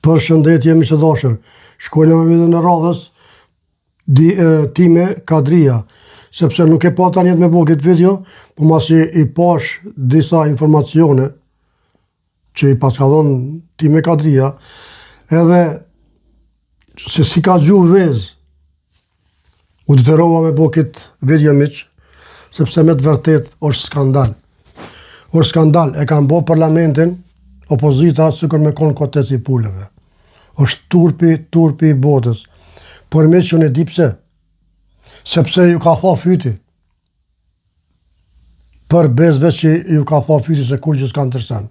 Për shëndetje miq të dashur, shkojnë me videon e radhës time Kadria, sepse nuk e pa tani me bëu këtë video, por masi i pash disa informacione që i paska dhënë time Kadria, edhe se si ka gjuhë vez, u detyrova me bëu këtë video miq, sepse me të vërtet është skandal. Është skandal, e kanë bërë parlamentin opozita sikur me kon kotes i puleve. Është turpi i botës. Por me që në di pse. Sepse ju ka tha fyti. Për bezve që ju ka tha fyti se kur që s'ka ndërsen.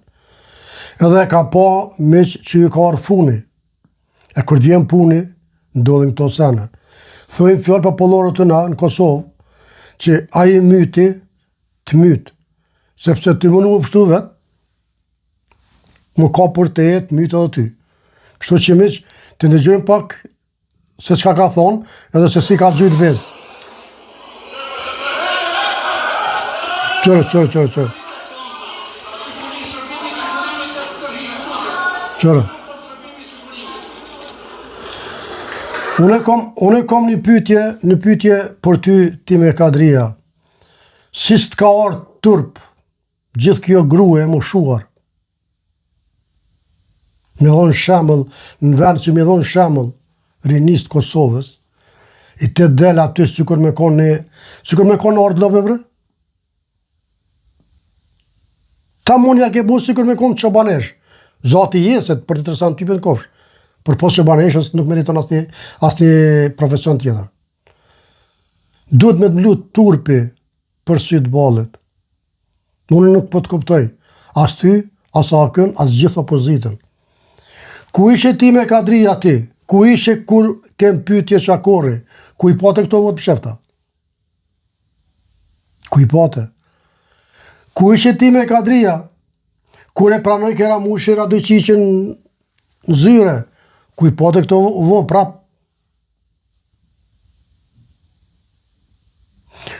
Edhe ka pa meq që ju ka arë funi. E kur vjen puni, ndodhin këto sene. Thojnë fjallë popullorët të na në Kosovë, që aji myti të mytë. Sepse ty më nuk më pështu vetë, më ka për të jetë mytë edhe ty. Kështu që miq, të ndëgjojmë pak se çka ka thonë, edhe se si ka gjujt vezë. Qërë. Unë kam një pyetje për ty, time Kadria. Si s'të ka ardhur turp gjithë kjo grua e moshuar? Me dhonë shembull, në vend që me dhonë shembull rinisë të Kosovës, i të del aty sikur me konë ardhëllove bre? Ta munja ke bu sikur me konë çobanesh. Zati jeset për të tërsan typen kofsh. Për pos çobaneshës nuk meriton asnjë profesion tjetër. Duhet me të mlut turpi për sytë ballit. Unë nuk po të kuptoj. As ty, as akën, as gjithë opozitën. Ku ishe ti me Kadria ti? Ku ishe kur kem pyetje Çakori? Ku i pate këto votë pshefta? Ku i pate? Ku ishe ti me Kadria? Kur e pranoj kera mushi Radojqiqin në zyre? Ku i pate këto votë prap?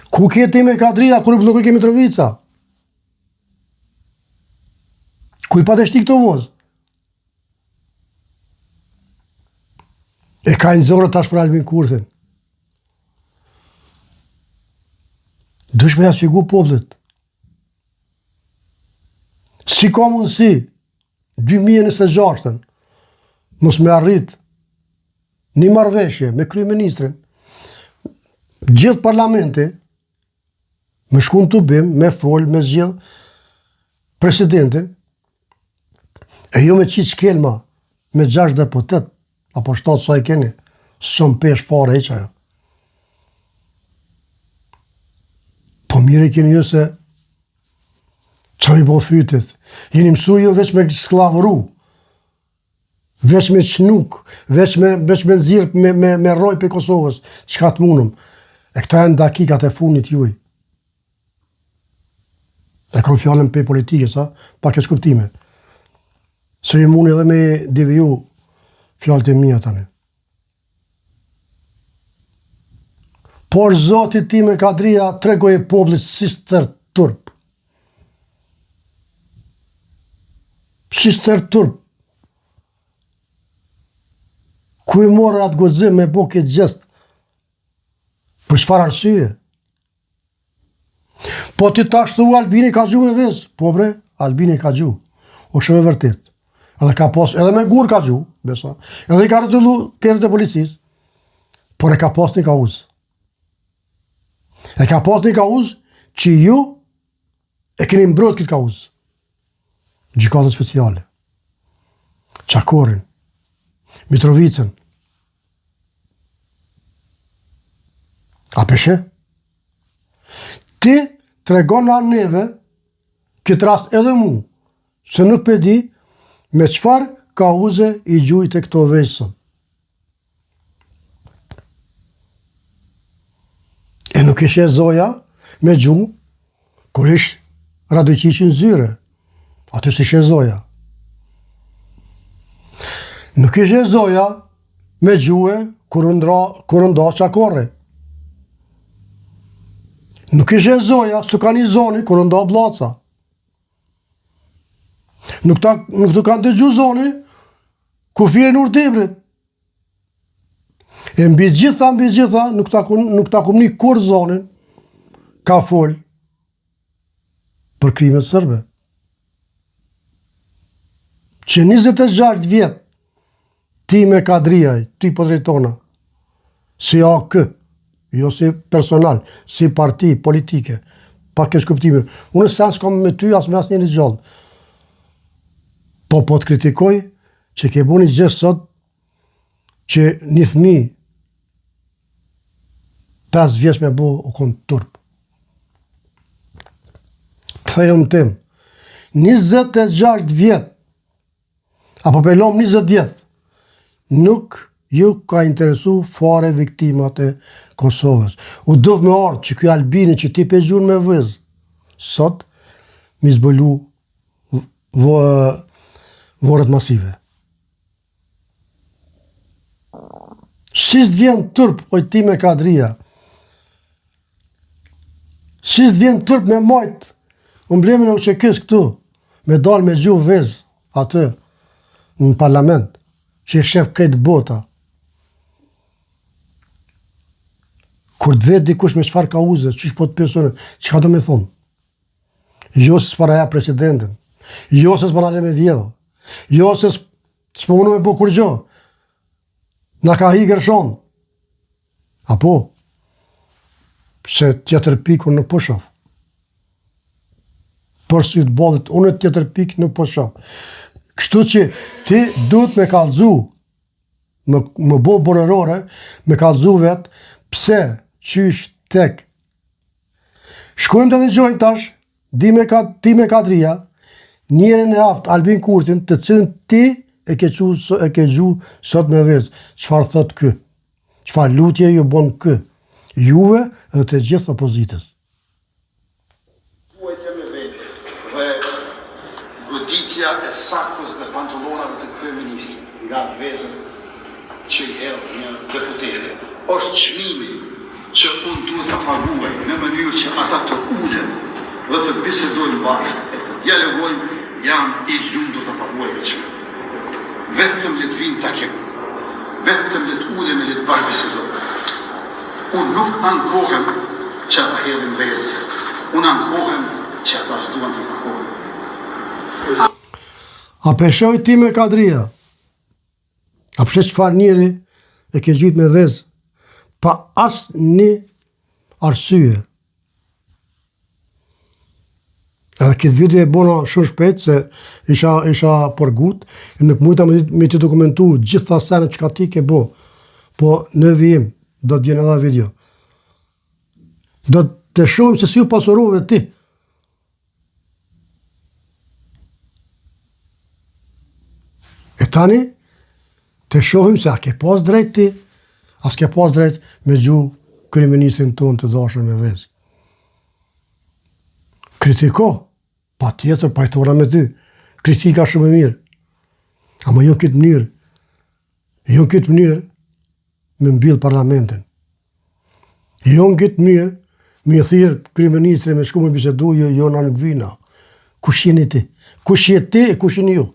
Ku ke ti me Kadria kur i bllokoj ke Mitrovica? Ku i pate shti këto votë? E ka një zorë tash për Albin Kurthin. Dush me jashigu popullit. Si ka mundësi 2026 mos me arrit një marrëveshje me kryeministrin, gjithë parlamenti me shku në tubim, me fol, me zgjedh presidentin, e jo me qitë shkelma me 6 deputet, apo 7 sa i keni, sëm pesh fare e qajo. Po mire i keni ju se qa mi po fytit. Jeni mësu ju veç me sklavëru, veç me qnuk, veç me nëzirë, me roj për Kosovës, qka të munëm. E këta e në dakikat e funit juj. E kam fjallën për politike, sa, pak e skuptime. Se ju muni edhe me deviju fjallët e mija tani. Por zotit ti me Kadria tregoj e poplit sister turp. Sister turp. Ku i morë atë godzim me bo këtë gjest? Për çfarë arsye? Po ti tash thu Albini ka gjuhë me vez. Po bre, Albini ka gjuhë. O shumë e vërtet. Edhe ka pas, edhe me gur ka gjuhë, besa. Edhe i ka rëtullu kërët e policisë, por e ka pas një kauz. E ka pas një kauz që ju e keni mbrojt këtë kauz. Gjykatën speciale. Çakorin, Mitrovicën. A peshe? Ti tregon në neve, këtë rast edhe mu, se nuk pe di me qëfar kauze i gjujt e këto vejsën. E nuk ishe zoja me gjuhë, kur ish Radojqiqin zyre. Aty si ishe zoja. Nuk ishe zoja me gjuhë kur nda Çakori. Nuk ishe zoja Stukanizoni kur nda Blaca. Nuk të kanë dëgju zoni kufirin Urdebrit. E mbi gjitha, nuk ta kumni kur zonin, ka fol për krimet sërbe. Që 26 vjet, ti me Kadriaj, ti po drejtona, si AK, jo si personal, si parti politike, pa kesh kuptime. Unë sen s'kam me ty as me as njëri gjallë. Po të kritikoj që ke bu një gjë sot që një fëmi 5 vjeç me bu u konë turp. Të fejëm tim, 26 vjet, apo pelom 20 vjet, nuk ju ka interesu fare viktimat e Kosovës. U dëvë me ardhë që kjo Albini që ti pe gjurë me vëz, sot mi zbëllu vorët masive. Shisht vjen turp, oj ti me Kadria, shisht vjen turp me majt, umblemin e uqekës këtu, me dal me gjuh vëz atë në parlament, që e shef këtë bota. Kur të vetë dikush me çfarë ka uze, çish po të persone, çka do me thonë? Jo se s'para ja presidentin, jo se s'pana le me vjedhë, jo se s'po unë me po kur gjo, na ka hi gërshon. Apo, se tjetër pik unë nuk po shoh. Për sy të bodit, unë tjetër pik nuk po shoh. Kështu që ti duhet me kallëzu, më bo borërore, me kallëzu vetë, pse, qysh, tek. Shkojmë të dëgjojmë tash, ti me Kadria, njërin e aftë, Albin Kurtin, të cilën ti e ke gju sot me vezë. Çfarë thot kë? Çfarë lutje ju bon kë? Juve dhe të gjithë opozitës. Dhe goditja e sakës dhe pantolonave të kryeministrit nga vezën që i hedh një deputete është çmimi që unë duhet të paguaj në mënyrë që ata të ulen dhe të bisedojnë bashkë e të dialogojnë, jam i lundur të paguaj e çmim. Vetëm le të vinë takim, vetëm le të ulem e le të bashkë bisedojnë. Unë nuk ankohem që ata hedhin vezë, unë ankohem që ata s'duan të takohen. A peshoj ti me Kadria? A pëshe çfarë njëri e ke gjyt me vezë pa asë një arsye? Edhe këtë video e bona shumë shpejt se isha përgut, nuk mujta me të dokumentu gjitha senet që ka ti ke bo, po në vijim do të vjen edhe video. Do të shohim se si u pasurove ti. E tani, të shohim se a ke pas drejt ti, a s'ke pas drejt me gju kryeministrin tonë të dashur me vezë. Kritiko, pa tjetër, pajtora me ty. Kritika shumë e mirë. Ama jo këtë mënyrë me mbyll parlamentin. Jo në këtë mënyrë me thirr kryeministrin me shku me bisedu, jo në vina. Kush jeni ti? Kush je ti e kush jeni ju?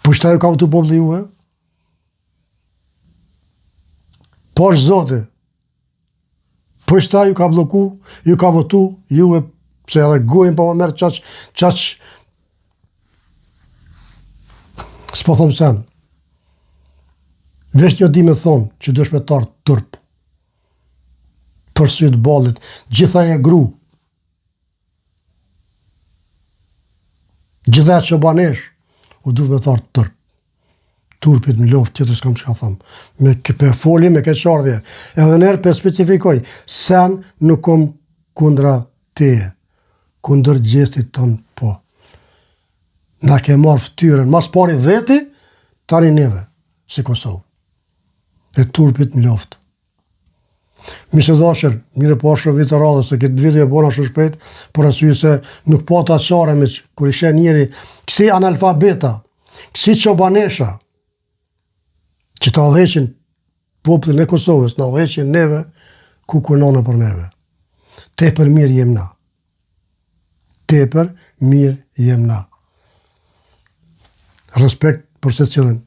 Po shta ju ka vëtu populli juve? Po është zote. Po shta ju ka bloku, ju ka votu, juve, se edhe gojnë pa më merë qaq, s'po thomë sen. Vesh një di me thonë që dësh me tarë tërp. Për sytë balit, gjitha e gru. Gjitha e qobanesh, u du me tarë tërp. Turpit në loftë, tjetër s'kam që ka thëmë. Me këpe foli, me këtë qardhje. Edhe nërë për specifikoj, sen nuk kom kundra teje, kundër gjestit tonë po. Na ke marrë ftyren, mas pari veti, tani neve, si Kosovë. Dhe turpit në loftë. Misë dashër, mire po shumë vitë radhë, se këtë video e bona shumë shpejt, por asyje se nuk po të qare me që, kur ishe njëri, kësi analfabeta, kësi qobanesha, që ta dheqin popullin e Kosovës, na dheqin neve, ku kunone për neve. Tepër mirë jem na. Tepër mirë jem na. Respekt për secilin.